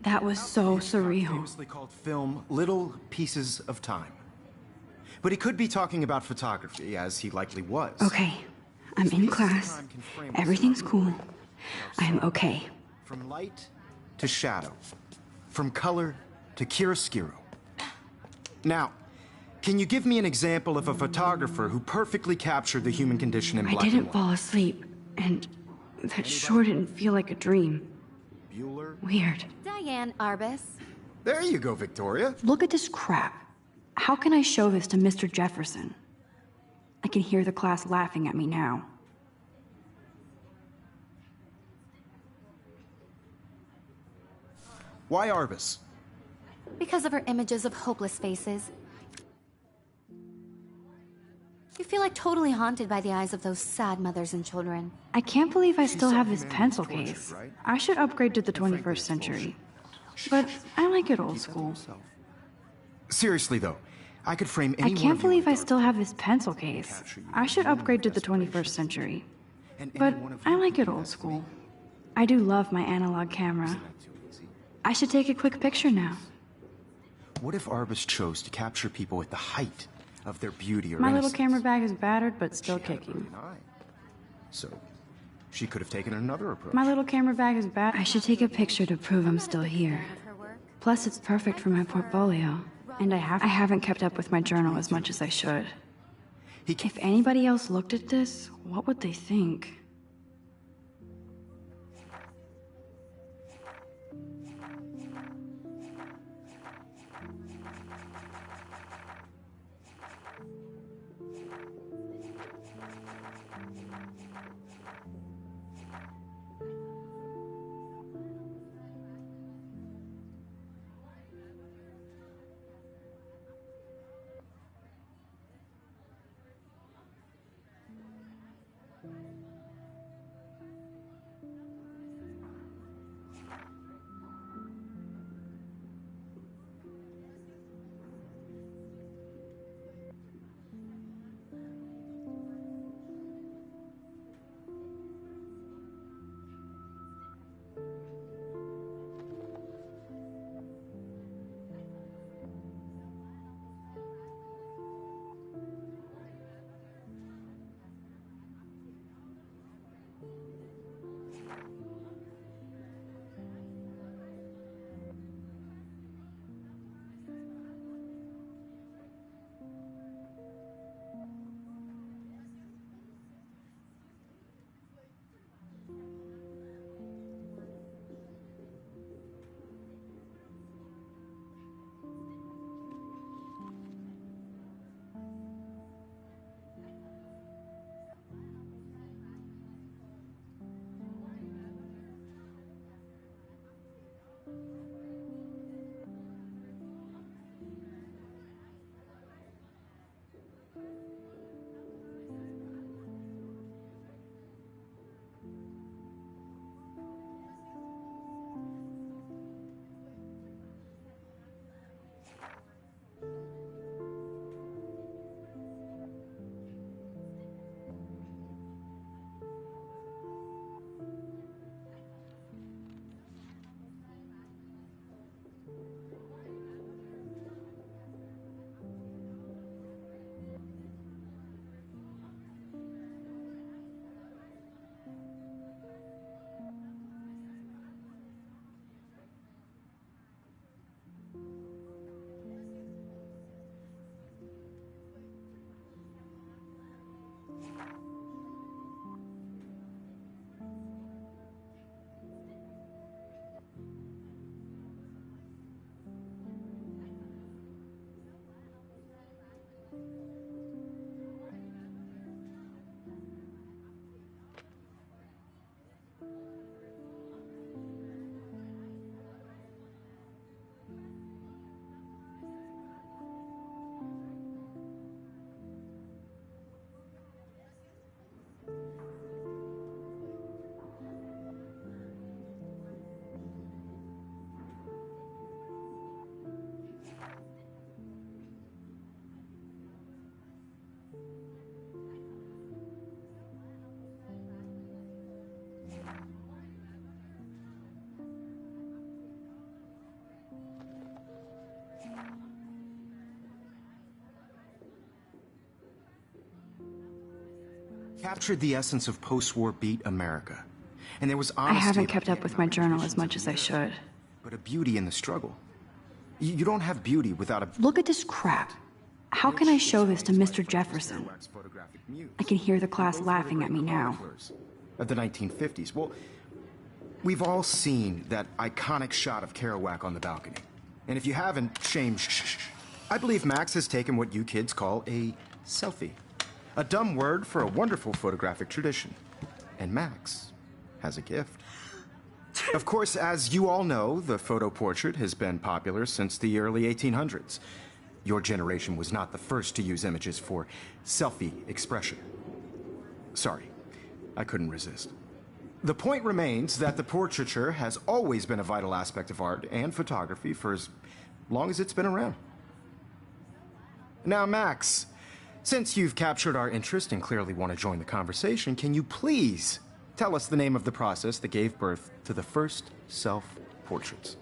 That was so surreal. Famously called film Little Pieces of Time. But he could be talking about photography, as he likely was. Okay, I'm in class. Everything's cool. I'm okay. From light to shadow. From color to chiaroscuro. Now, can you give me an example of a photographer who perfectly captured the human condition in black and white? I didn't fall asleep, and that sure didn't feel like a dream. Bueller? Weird. Diane Arbus. There you go, Victoria. Look at this crap. How can I show this to Mr. Jefferson? I can hear the class laughing at me now. Why Arbus? Because of her images of hopeless faces. You feel like totally haunted by the eyes of those sad mothers and children. I can't believe I still saw have him this in pencil Tortured, case. right? I should upgrade to the frankly, 21st it's century. bullshit. But I like it old school. Seriously, though, I could frame I any one can't of you believe in I dark still have this pencil case. capture you I in should human upgrade to the desperation. 21st century. and any But one of I you like could it do old that to school. me. I do love my analog camera. Isn't that too easy? I should take a quick picture now. What if Arbus chose to capture people at the height of their beauty or My little innocence? camera bag is battered, but She still had a kicking. brilliant eye. So, she could have taken another approach. My little camera bag is bad. I should take a picture to prove I'm still here. Plus, it's perfect for my portfolio. And I haven't kept up with my journal as much as I should. If anybody else looked at this, what would they think? captured the essence of post-war beat America. And there was I honesty. haven't kept up with my journal as much as I should. But a beauty in the struggle. You don't have beauty without a... Look at this crap. How can I show this to Mr. Jefferson? I can hear the class laughing at me now. Of the 1950s. Well, we've all seen that iconic shot of Kerouac on the balcony. And if you haven't, shame, shh. I believe Max has taken what you kids call a selfie. A dumb word for a wonderful photographic tradition. And Max has a gift. Of course, as you all know, the photo portrait has been popular since the early 1800s. Your generation was not the first to use images for selfie expression. Sorry, I couldn't resist. The point remains that the portraiture has always been a vital aspect of art and photography for as long as it's been around. Now, Max, since you've captured our interest and clearly want to join the conversation, can you please tell us the name of the process that gave birth to the first self-portraits?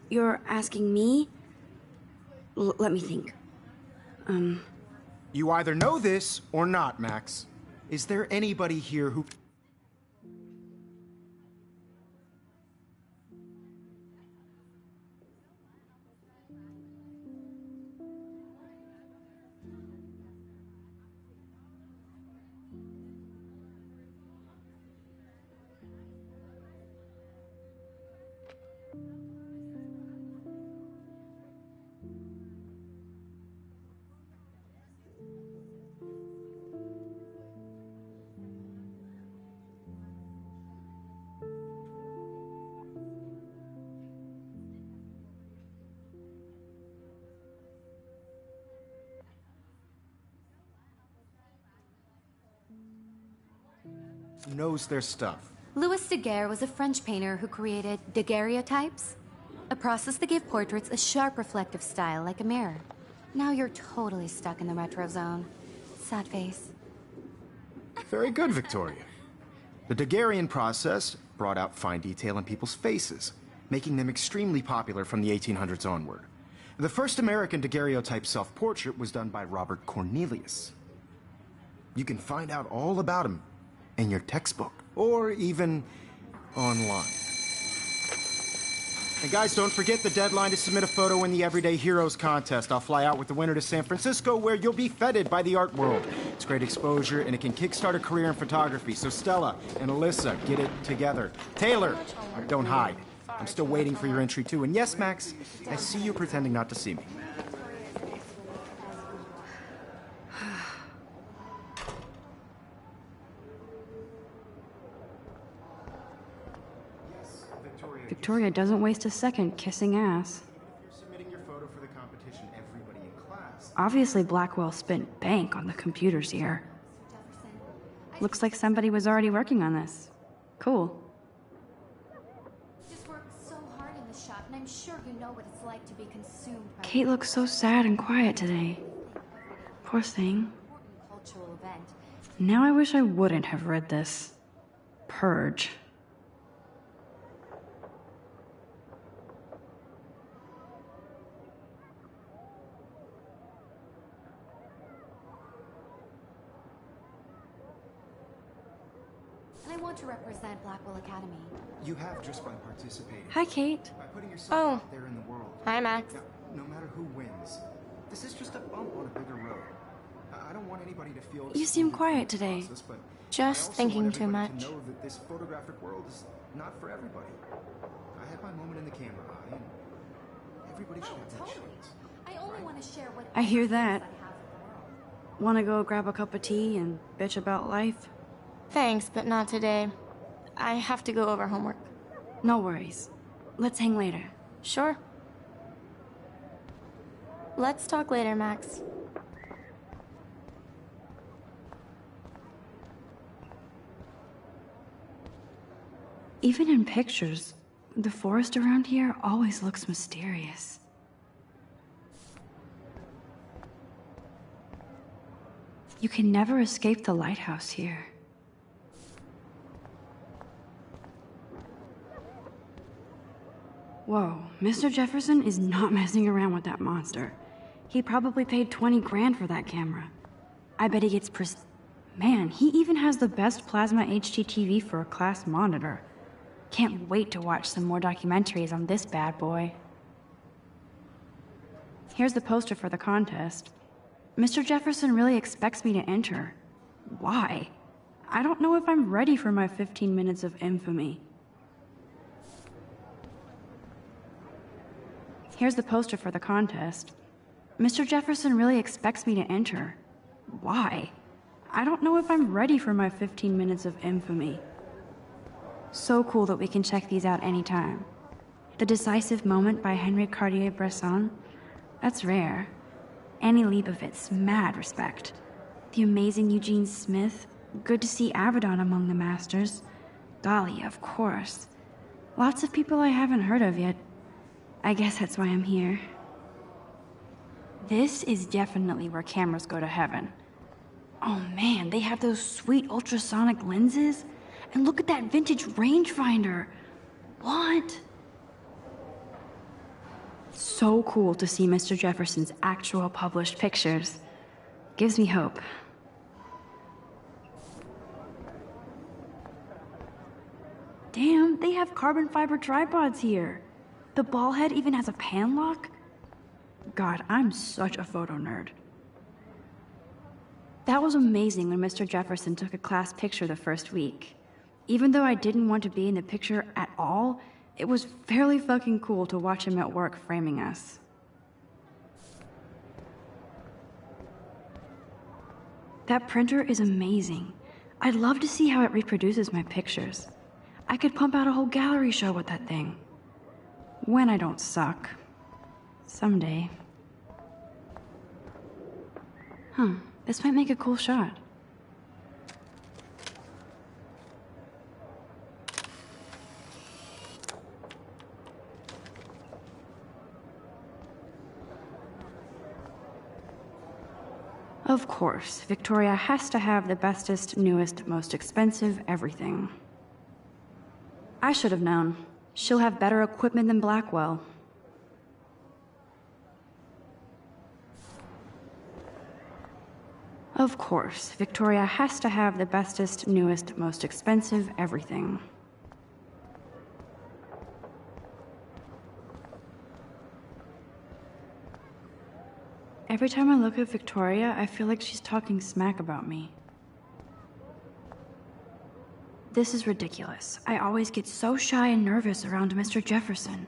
You're asking me? Let me think. You either know this or not, Max. Is there anybody here who... knows their stuff? Louis Daguerre was a French painter who created daguerreotypes, a process that gave portraits a sharp reflective style like a mirror. Now you're totally stuck in the retro zone. Sad face. Very good, Victoria. The Daguerrean process brought out fine detail in people's faces, making them extremely popular from the 1800s onward. The first American daguerreotype self-portrait was done by Robert Cornelius. You can find out all about him in your textbook, or even online. And guys, don't forget the deadline to submit a photo in the Everyday Heroes contest. I'll fly out with the winner to San Francisco, where you'll be feted by the art world. It's great exposure, and it can kickstart a career in photography. So Stella and Alyssa, get it together. Taylor, don't hide. I'm still waiting for your entry, too. And yes, Max, I see you pretending not to see me. Victoria doesn't waste a second kissing ass. You're submitting your photo for the competition, everybody in class. Obviously, Blackwell spent bank on the computers here. Looks like somebody was already working on this. Cool. Just worked so hard in the shop, and I'm sure you know what it's like to be consumed by Kate looks so sad and quiet today. Poor thing. important cultural event. Now I wish I wouldn't have read this. Purge. And I want to represent Blackwell Academy. You have just by participating. Hi, Kate. By putting yourself out there in the world. Hi, Max. Now, no matter who wins, this is just a bump on a bigger road. I don't want anybody to feel... You seem quiet today. Process, but Just I also thinking want too everybody much. to know that this photographic world is not for everybody. I had my moment in the camera eye, and everybody should have that chance. I only want to share what I hear that. I have with the world. Wanna go grab a cup of tea and bitch about life? Thanks, but not today. I have to go over homework. No worries. Let's hang later. Sure. Let's talk later, Max. Even in pictures, the forest around here always looks mysterious. You can never escape the lighthouse here. Whoa, Mr. Jefferson is not messing around with that monster. He probably paid 20 grand for that camera. I bet he gets Man, he even has the best plasma HDTV for a class monitor. Can't wait to watch some more documentaries on this bad boy. Here's the poster for the contest. Mr. Jefferson really expects me to enter. Why? I don't know if I'm ready for my 15 minutes of infamy. Here's the poster for the contest. Mr. Jefferson really expects me to enter. Why? I don't know if I'm ready for my 15 minutes of infamy. So cool that we can check these out anytime. The Decisive Moment by Henry Cartier-Bresson. That's rare. Annie Leibovitz, mad respect. The amazing Eugene Smith. Good to see Avedon among the masters. Golly, of course. Lots of people I haven't heard of yet. I guess that's why I'm here. This is definitely where cameras go to heaven. Oh man, they have those sweet ultrasonic lenses. And look at that vintage rangefinder. What? So cool to see Mr. Jefferson's actual published pictures. Gives me hope. Damn, they have carbon fiber tripods here. The ball head even has a pan lock? God, I'm such a photo nerd. That was amazing when Mr. Jefferson took a class picture the first week. Even though I didn't want to be in the picture at all, it was fairly fucking cool to watch him at work framing us. That printer is amazing. I'd love to see how it reproduces my pictures. I could pump out a whole gallery show with that thing. When I don't suck. Someday. Huh, this might make a cool shot. Of course, Victoria has to have the bestest, newest, most expensive everything. I should have known. She'll have better equipment than Blackwell. Of course, Victoria has to have the bestest, newest, most expensive everything. Every time I look at Victoria, I feel like she's talking smack about me. This is ridiculous. I always get so shy and nervous around Mr. Jefferson.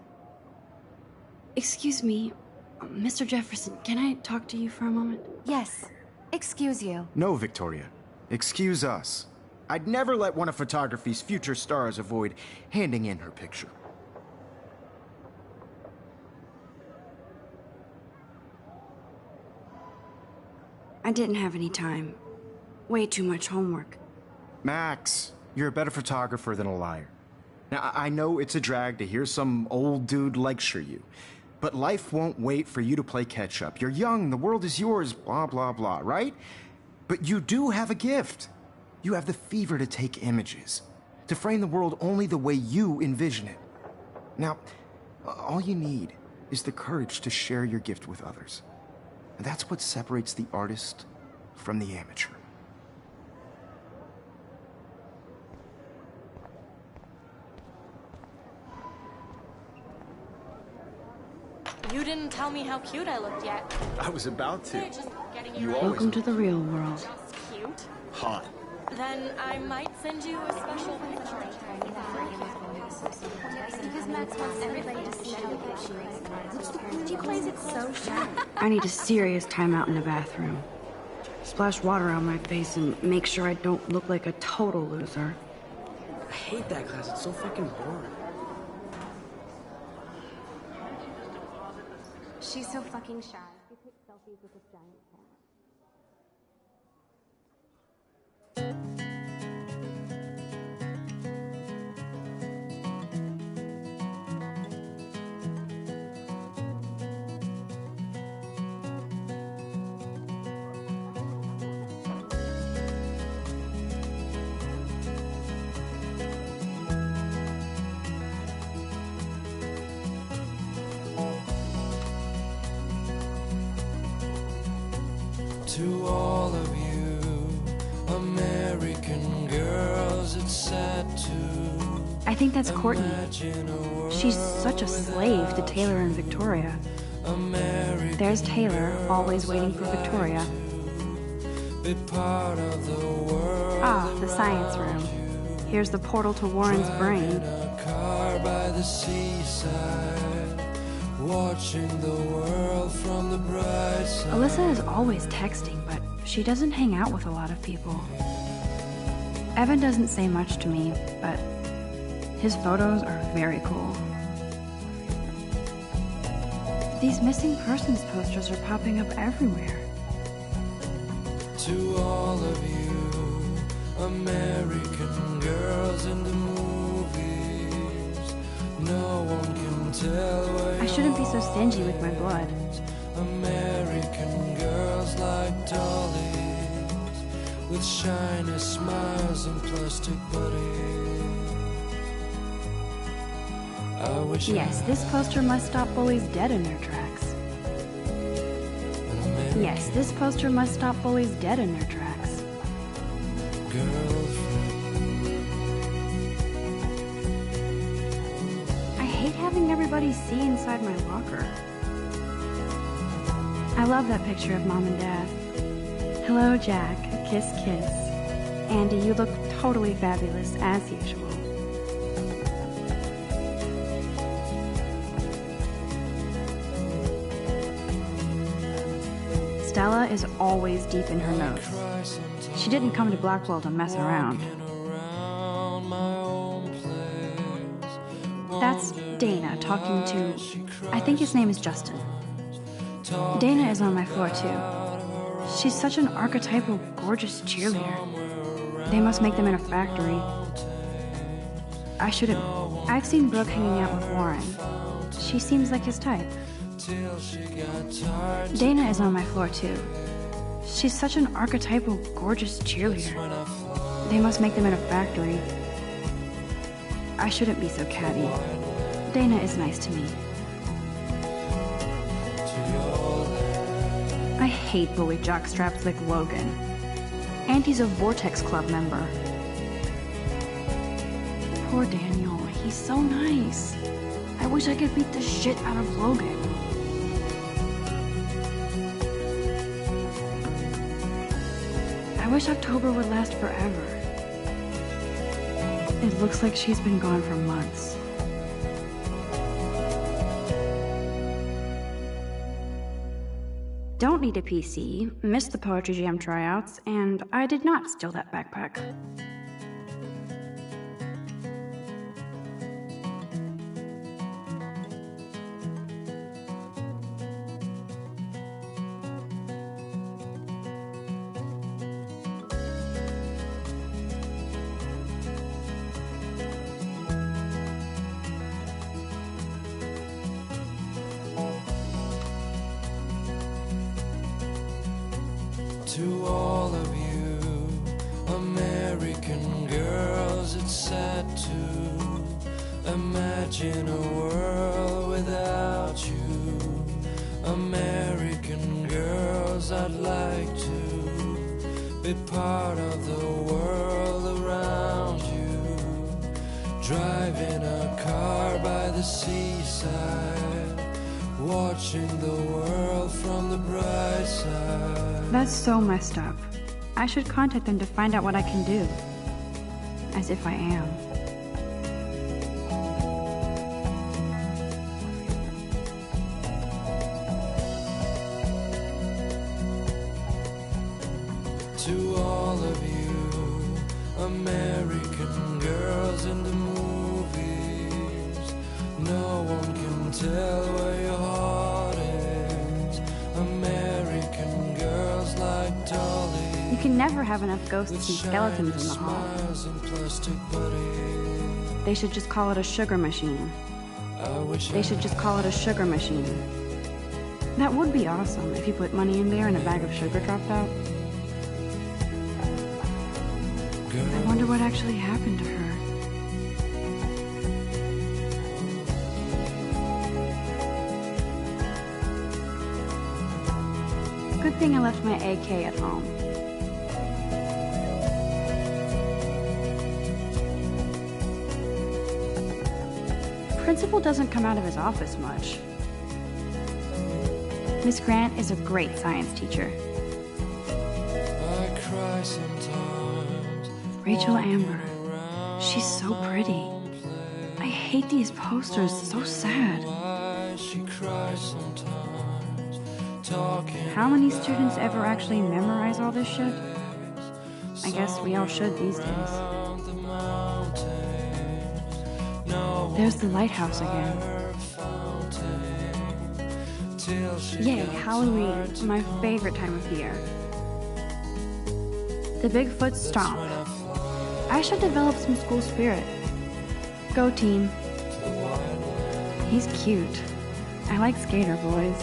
Excuse me, Mr. Jefferson, can I talk to you for a moment? Yes. Excuse you. No, Victoria. Excuse us. I'd never let one of photography's future stars avoid handing in her picture. I didn't have any time. Way too much homework. Max, you're a better photographer than a liar. Now, I know it's a drag to hear some old dude lecture you, but life won't wait for you to play catch-up. You're young, the world is yours, blah, blah, blah, right? But you do have a gift. You have the fever to take images, to frame the world only the way you envision it. Now, all you need is the courage to share your gift with others. And that's what separates the artist from the amateur. You didn't tell me how cute I looked yet. I was about to. Just getting You ready. always Welcome to the real world. Just cute. hot. Then I might send you a special picture. Because Max wants everybody to see how good she is. She plays it so shy. I need a serious timeout in the bathroom. Splash water on my face and make sure I don't look like a total loser. I hate that class. It's so fucking boring. She's so fucking shy. She takes selfies with this giant camera. To all of you American girls, it's sad to I think that's Courtney. She's such a slave to Taylor and Victoria. There's Taylor, always waiting for Victoria. Ah, the science room. Here's the portal to Warren's brain. By the seaside, watching the world from the bright side. Alyssa is always texting, but she doesn't hang out with a lot of people. Evan doesn't say much to me, but his photos are very cool. These missing persons posters are popping up everywhere. To all of you American girls in the movies, no one can tell where I shouldn't be so stingy with my blood. American girls like dollies, with shiny smiles and plastic bodies. I wish Yes, this poster must stop bullies dead in their tracks. Yes, this poster must stop bullies dead in their tracks. I hate having everybody see inside my locker. I love that picture of Mom and Dad. Hello, Jack. Kiss, kiss. Andy, you look totally fabulous, as usual. Stella is always deep in her notes. She didn't come to Blackwell to mess around. That's Dana talking to... I think his name is Justin. Dana is on my floor too. She's such an archetypal, gorgeous cheerleader. They must make them in a factory. I shouldn't... I've seen Brooke hanging out with Warren. She seems like his type. Dana is on my floor too. She's such an archetypal, gorgeous cheerleader. They must make them in a factory. I shouldn't be so catty. Dana is nice to me. I hate bully jockstraps like Logan. And he's a Vortex Club member. Poor Daniel, he's so nice. I wish I could beat the shit out of Logan. I wish October would last forever. It looks like she's been gone for months. Don't need a PC, missed the Poetry Jam tryouts, and I did not steal that backpack. To all of you American girls, it's sad to imagine a world without you. American girls, I'd like to be part of the world around you. Driving a car by the seaside, watching the world from the bright side. That's so messed up. I should contact them to find out what I can do. As if I am. To all of you American girls in the movies, no one can tell where your heart is. American girls like dollies. You can never have enough ghosts and skeletons in the hall. They should just call it a sugar machine. They should just call it a sugar machine. That would be awesome if you put money in there and a bag of sugar dropped out. I wonder what actually happened to her. Good thing I left my AK at home. Principal doesn't come out of his office much. Miss Grant is a great science teacher. I cry sometimes. Rachel Amber. She's so pretty. I hate these posters, so sad. She cries sometimes. Talking How many students ever actually memorize all this shit? I guess we all should these days. around the mountains. No There's the lighthouse again. fountain till she Yay, Halloween, my favorite time of year. The Bigfoot Stomp. I should develop some school spirit. Go team. He's cute. I like skater boys.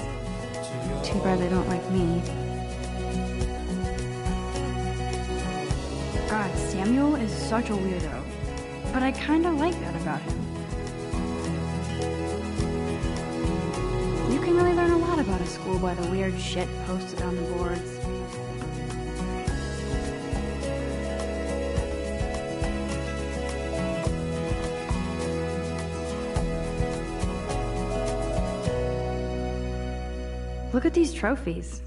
Too bad they don't like me. God, Samuel is such a weirdo. But I kinda like that about him. You can really learn a lot about a school by the weird shit posted on the boards. Look at these trophies.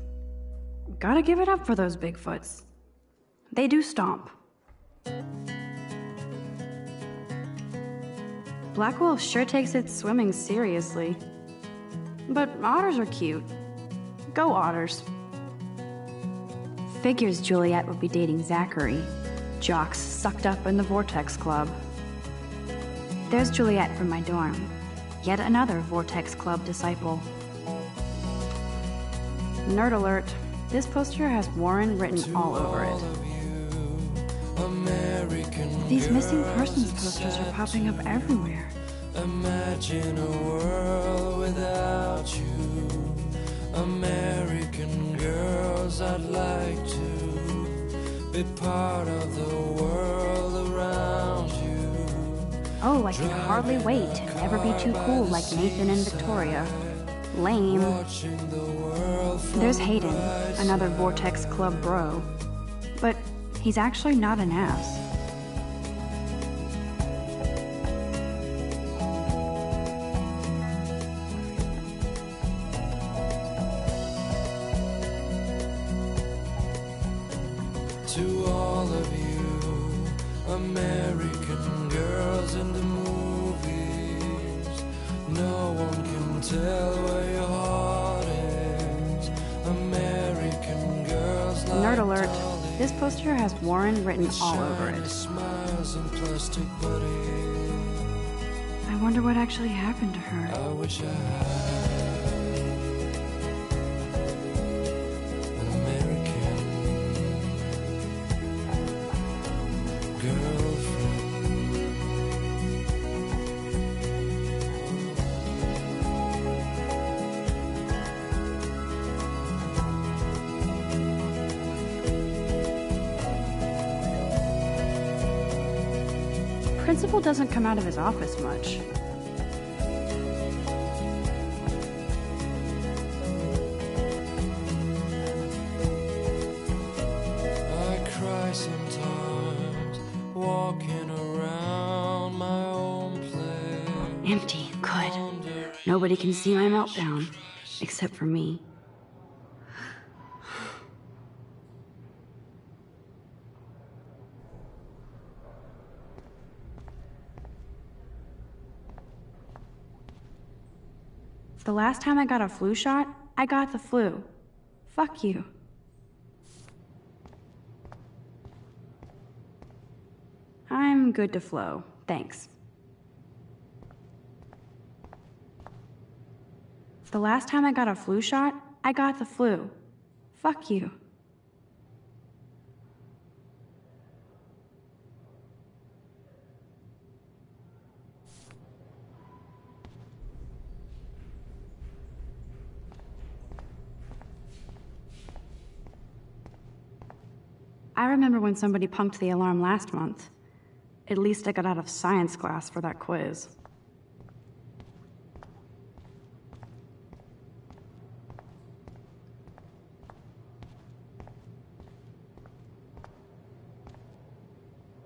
Gotta give it up for those Bigfoots. They do stomp. Blackwell sure takes its swimming seriously. But otters are cute. Go otters. Figures Juliet would be dating Zachary. Jocks sucked up in the Vortex Club. There's Juliet from my dorm. Yet another Vortex Club disciple. Nerd alert. This poster has Warren written all over it. American These missing persons posters are popping up everywhere. Imagine a world without you. American girls, I'd like to be part of the world around you. Oh, I can hardly wait to never be too cool like Nathan and Victoria. Lame. Watching the world from There's Hayden, another Vortex Club bro. But he's actually not an ass. To all of you, American girls in the movies, no one can tell where your heart is. American girls like Nerd alert. This poster has Warren written all over shiny it. smiles and plastic buddies. I wonder what actually happened to her. I wish I had an American girlfriend. Principal doesn't come out of his office much. I cry sometimes, walking around my own place. Empty. Good. Nobody can see my meltdown. Except for me. The last time I got a flu shot, I got the flu. Fuck you. I'm good to flow. Thanks. The last time I got a flu shot, I got the flu. Fuck you. I remember when somebody punked the alarm last month. At least I got out of science class for that quiz.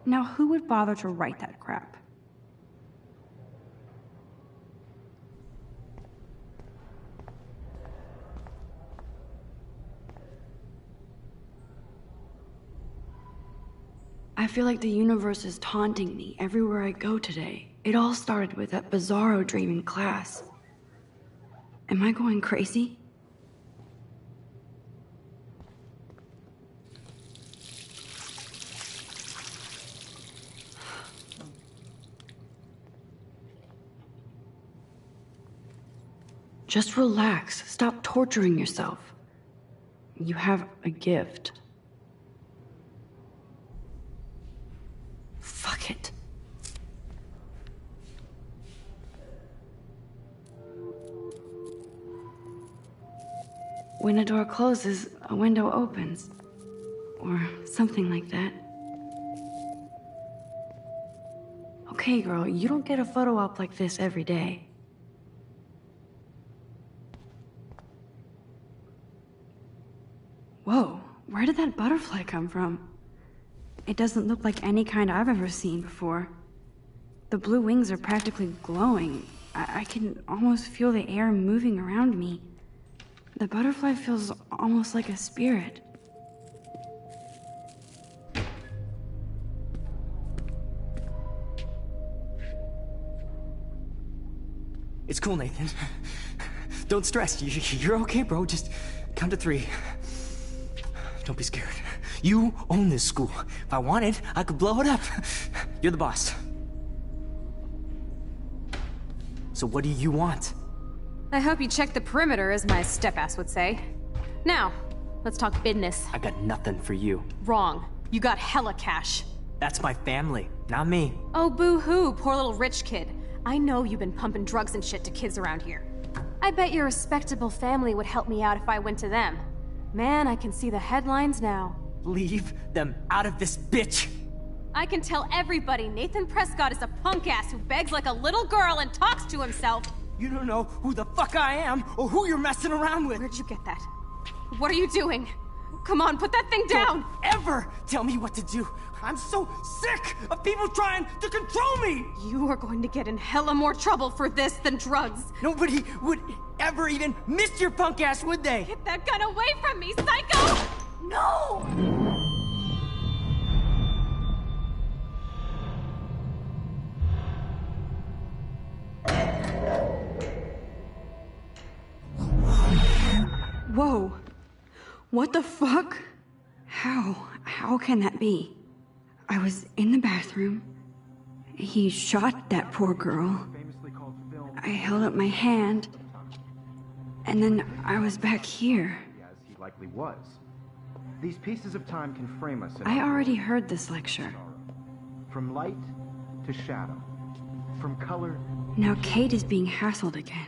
Now who would bother to write that crap? I feel like the universe is taunting me everywhere I go today. It all started with that bizarro dream in class. Am I going crazy? Just relax. Stop torturing yourself. You have a gift. Fuck it. When a door closes, a window opens. Or something like that. Okay, girl, you don't get a photo op like this every day. Whoa, where did that butterfly come from? It doesn't look like any kind I've ever seen before. The blue wings are practically glowing. I can almost feel the air moving around me. The butterfly feels almost like a spirit. It's cool, Nathan. Don't stress. You're okay, bro. Just count to 3. Don't be scared. You own this school. If I wanted, I could blow it up. You're the boss. So what do you want? I hope you checked the perimeter, as my step-ass would say. Now, let's talk business. I got nothing for you. Wrong. You got hella cash. That's my family, not me. Oh, boo-hoo, poor little rich kid. I know you've been pumping drugs and shit to kids around here. I bet your respectable family would help me out if I went to them. Man, I can see the headlines now. Leave them out of this bitch! I can tell everybody Nathan Prescott is a punk ass who begs like a little girl and talks to himself. You don't know who the fuck I am or who you're messing around with. Where'd you get that? What are you doing? Come on, put that thing down! Don't ever tell me what to do! I'm so sick of people trying to control me! You are going to get in hella more trouble for this than drugs. Nobody would ever even miss your punk ass, would they? Get that gun away from me, psycho! No! Whoa. What the fuck? How can that be? I was in the bathroom. He shot that poor girl. I held up my hand. And then I was back here. As he likely was. These pieces of time can frame us in I already heard this lecture. from light to shadow, from color. Now Kate is being hassled again.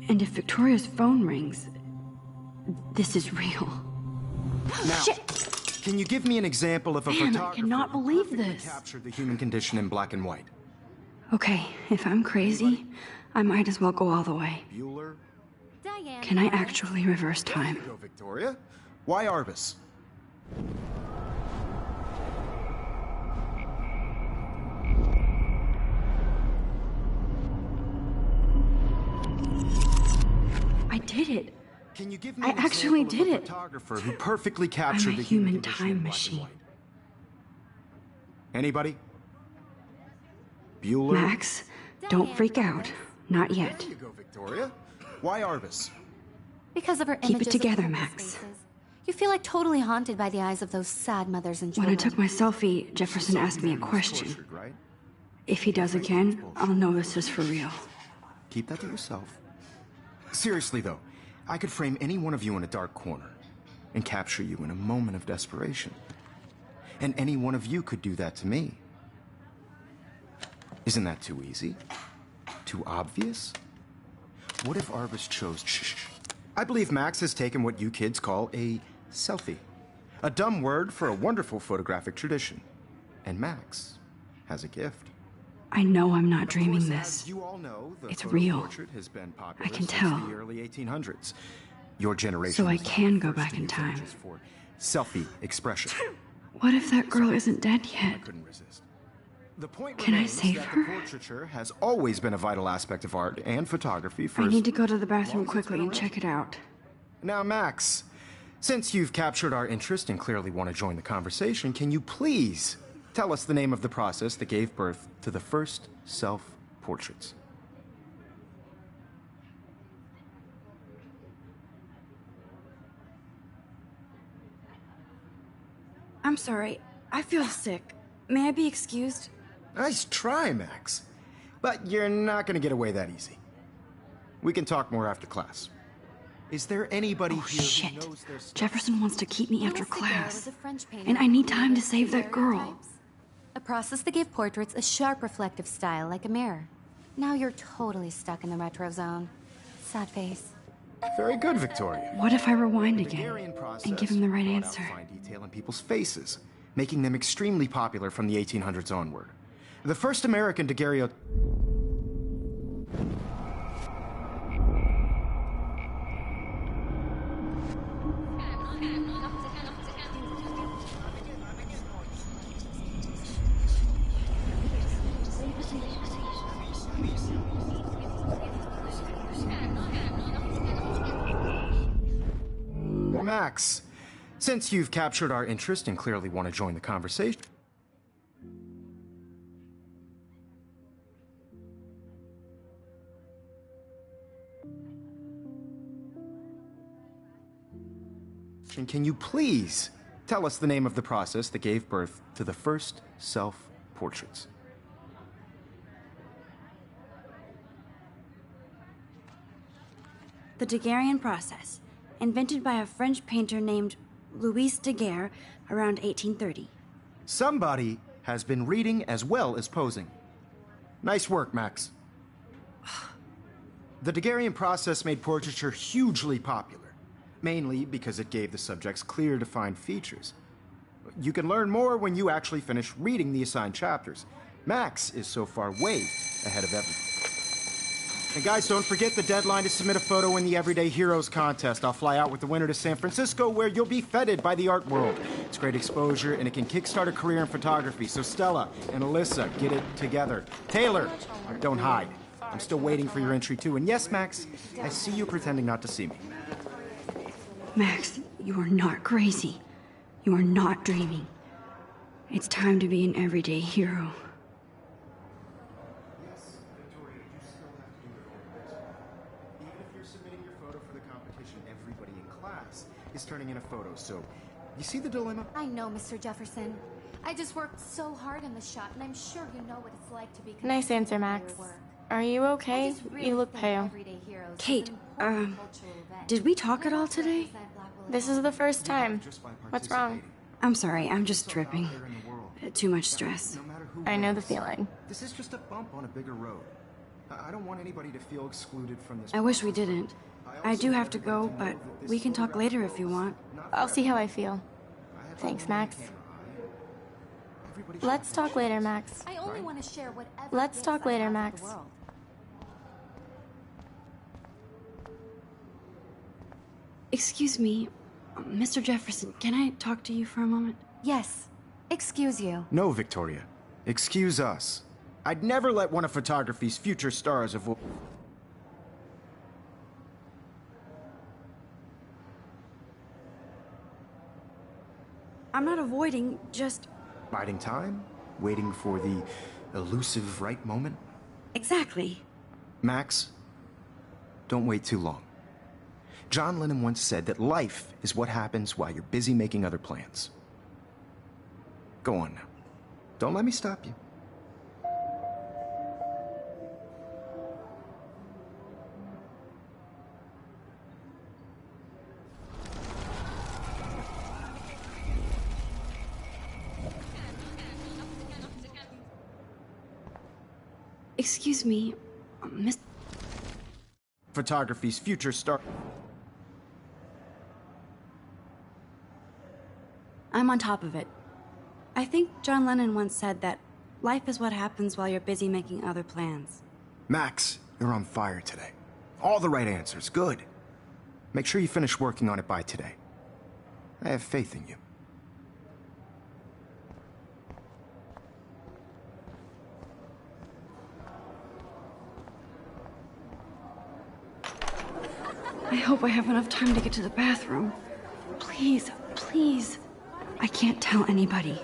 And if Victoria's phone rings, this is real. Now, Shit! can you give me an example of a Damn, I photographer cannot who believe perfectly this. captured the human condition in black and white? Okay, if I'm crazy, I might as well go all the way. Bueller? Diane. Can I actually reverse time? There you go, Victoria. Why Arbus? I did it. Can you give me I an actually example of did a it. photographer who perfectly captured I'm a the human condition time in black and machine. white? Anybody? Bueller? Max, don't freak out. Not yet. There you go, Victoria. Why Arbus? Because of her Keep it images of together, homeless Max. faces. You feel like totally haunted by the eyes of those sad mothers and When children. I took my selfie, Jefferson asked me a question. Tortured, right? If he does again, I'll know this is for real. Keep that to yourself. Seriously, though, I could frame any one of you in a dark corner and capture you in a moment of desperation. And any one of you could do that to me. Isn't that too easy? Too obvious? What if Arbus chose... Shh. I believe Max has taken what you kids call a selfie. A dumb word for a wonderful photographic tradition. And Max has a gift. I know I'm not Of dreaming course, this. as you all know, the It's photo real. portrait has been popular I can since tell. the early 1800s. Your generation So I was not can the go first back to in use time. images for selfie expression. What if that girl isn't dead yet? I couldn't resist. The point Can I remains save that her? the portraiture has always been a vital aspect of art and photography for... I need to go to the bathroom quickly and check it out. Now, Max, since you've captured our interest and clearly want to join the conversation, can you please tell us the name of the process that gave birth to the first self-portraits? I'm sorry. I feel sick. May I be excused? Nice try, Max. But you're not going to get away that easy. We can talk more after class. Is there anybody Oh, here shit. who knows their stuff? Jefferson wants to keep me after Louis Daguerre class. was a French painter And I who need time to created save that girl. daguerreotypes, a process that gave portraits a sharp reflective style like a mirror. Now you're totally stuck in the retro zone. Sad face. Very good, Victoria. What if I rewind The again Daguerrean process and give him the right brought out answer? fine detail in people's faces, making them extremely popular from the 1800s onward. The first American daguerreotype... Max, since you've captured our interest and clearly want to join the conversation... Can you please tell us the name of the process that gave birth to the first self-portraits? The Daguerrean process, invented by a French painter named Louis Daguerre around 1830. Somebody has been reading as well as posing. Nice work, Max. The Daguerrean process made portraiture hugely popular, mainly because it gave the subjects clear, defined features. You can learn more when you actually finish reading the assigned chapters. Max is so far way ahead of everyone. And guys, don't forget the deadline to submit a photo in the Everyday Heroes contest. I'll fly out with the winner to San Francisco, where you'll be feted by the art world. It's great exposure, and it can kickstart a career in photography. So Stella and Alyssa, get it together. Taylor, don't hide. I'm still waiting for your entry, too. And yes, Max, I see you pretending not to see me. Max, you are not crazy. You are not dreaming. It's time to be an everyday hero. Is turning in a photo, so you see the dilemma? I know, Mr. Jefferson. I just worked so hard on the shot, and I'm sure you know what it's like to be... Nice answer, Max. Are you okay? You look pale. Kate, did we talk at all today? This is the first time. What's wrong? I'm sorry, I'm just tripping. Too much stress. I know the feeling. This is just a bump on a bigger road. I don't want anybody to feel excluded from this. I wish we didn't. I do have to go, but we can talk later if you want. I'll see how I feel. Thanks, Max. Let's talk later, Max. I only want to share whatever Let's gifts talk I later, have Max. with the world. Excuse me, Mr. Jefferson, can I talk to you for a moment? Yes. Excuse you. No, Victoria. Excuse us. I'd never let one of photography's future stars avoid... I'm not avoiding, just... Biding time? Waiting for the elusive right moment? Exactly. Max, don't wait too long. John Lennon once said that life is what happens while you're busy making other plans. Go on now. Don't let me stop you. Excuse me, Miss... Photography's future star... I'm on top of it. I think John Lennon once said that life is what happens while you're busy making other plans. Max, you're on fire today. All the right answers. Good. Make sure you finish working on it by today. I have faith in you. I hope I have enough time to get to the bathroom. Please, please. I can't tell anybody.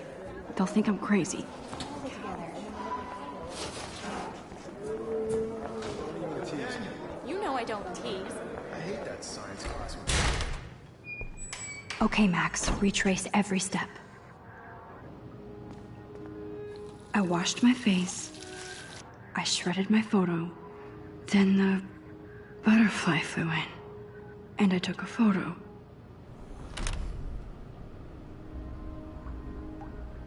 They'll think I'm crazy. You know I don't tease. I hate that science class. Okay, Max, retrace every step. I washed my face. I shredded my photo. Then the butterfly flew in. And I took a photo.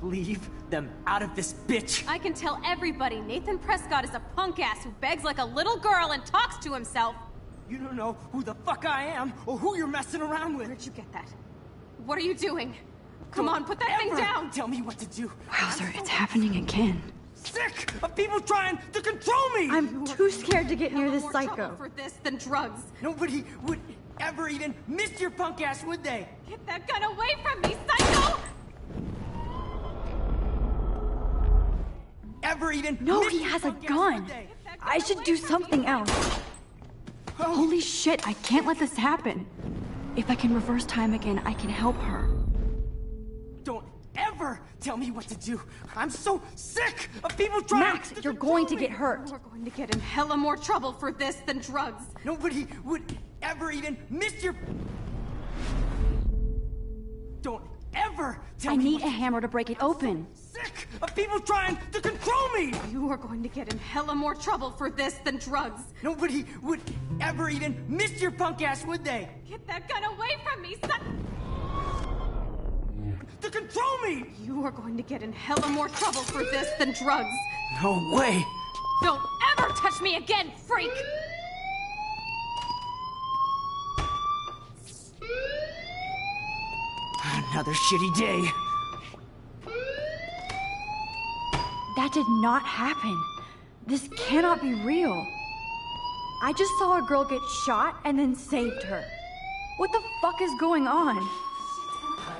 Leave them out of this bitch! I can tell everybody Nathan Prescott is a punk ass who begs like a little girl and talks to himself. You don't know who the fuck I am or who you're messing around with. Where'd you get that? What are you doing? Come on, put that thing down! Tell me what to do. Wowzer, it's happening again. Sick of people trying to control me! I'm too scared to get near this More psycho. trouble for this than drugs. Nobody would ever even miss your punk ass, would they? Get that gun away from me, psycho! Ever even No, miss he your has a punk ass, gun. would they? I should do something else. Holy shit, I can't let this happen. If I can reverse time again, I can help her. Don't ever tell me what to do. I'm so sick of people trying Max, to you're control going to me. get hurt. We're going to get in hella more trouble for this than drugs. Nobody would ever even miss your... Don't ever tell I me need what a hammer to break it open. sick of people trying to control me! You are going to get in hella more trouble for this than drugs. Nobody would ever even miss your punk ass, would they? Get that gun away from me, son! To control me! You are going to get in hella more trouble for this than drugs. No way! Don't ever touch me again, freak! Another shitty day. That did not happen. This cannot be real. I just saw a girl get shot and then saved her. What the fuck is going on?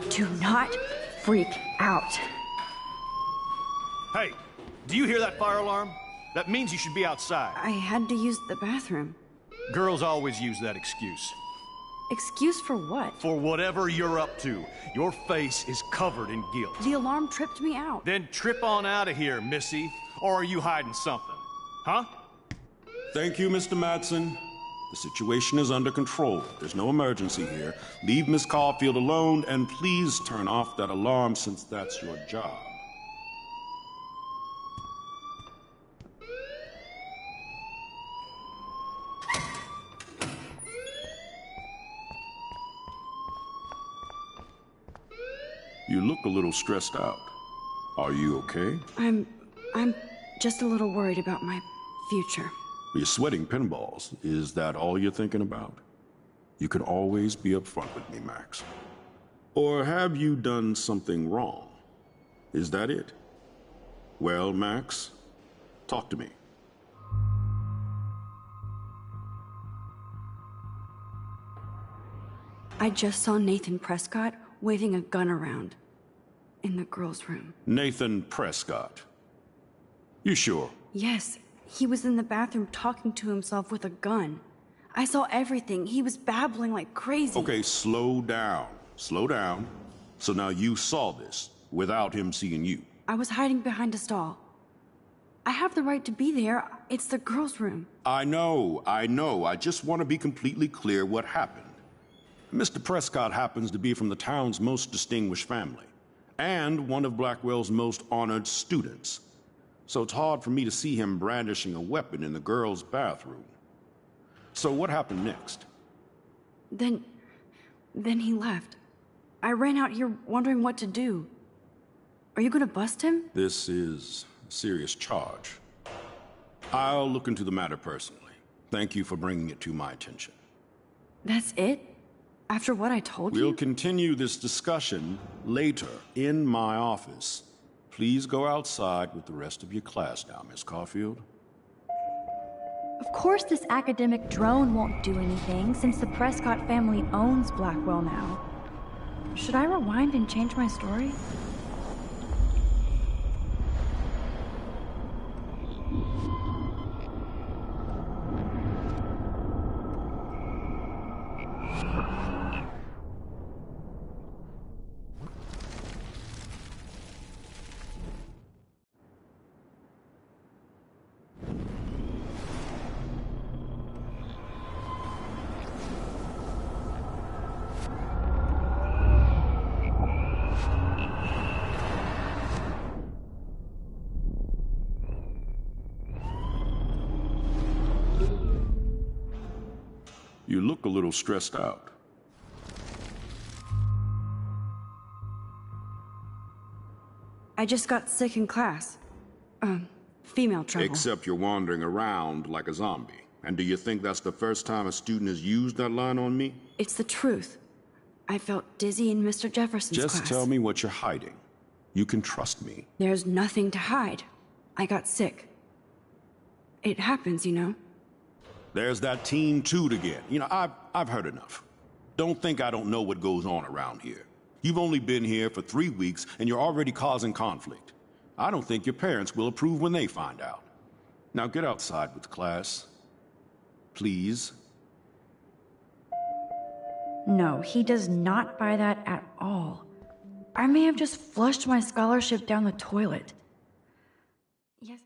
Do not freak out. Hey, do you hear that fire alarm? That means you should be outside. I had to use the bathroom. Girls always use that excuse. Excuse for what? For whatever you're up to, your face is covered in guilt. The alarm tripped me out. Then trip on out of here, Missy. Or are you hiding something? Huh? Thank you, Mr. Madsen. The situation is under control. There's no emergency here. Leave Miss Caulfield alone, and please turn off that alarm since that's your job. You look a little stressed out. Are you okay? I'm just a little worried about my future. You're sweating pinballs. Is that all you're thinking about? You can always be upfront with me, Max. Or have you done something wrong? Is that it? Well, Max, talk to me. I just saw Nathan Prescott waving a gun around in the girls' room. Nathan Prescott. You sure? Yes, he was in the bathroom talking to himself with a gun. I saw everything. He was babbling like crazy. Okay, slow down. Slow down. So now you saw this without him seeing you. I was hiding behind a stall. I have the right to be there. It's the girls' room. I know. I just want to be completely clear what happened. Mr. Prescott happens to be from the town's most distinguished family, and one of Blackwell's most honored students. So it's hard for me to see him brandishing a weapon in the girls' bathroom. So what happened next? Then he left. I ran out here wondering what to do. Are you gonna bust him? This is a serious charge. I'll look into the matter personally. Thank you for bringing it to my attention. That's it? After what I told you? We'll continue this discussion later in my office. Please go outside with the rest of your class now, Miss Caulfield. Of course this academic drone won't do anything since the Prescott family owns Blackwell now. Should I rewind and change my story? You look a little stressed out. I just got sick in class. Female trouble. Except you're wandering around like a zombie. And do you think that's the first time a student has used that line on me? It's the truth. I felt dizzy in Mr. Jefferson's class. Just tell me what you're hiding. You can trust me. There's nothing to hide. I got sick. It happens, you know. There's that teen toot again. You know, I've heard enough. Don't think I don't know what goes on around here. You've only been here for 3 weeks, and you're already causing conflict. I don't think your parents will approve when they find out. Now get outside with class. Please. No, he does not buy that at all. I may have just flushed my scholarship down the toilet. Yes.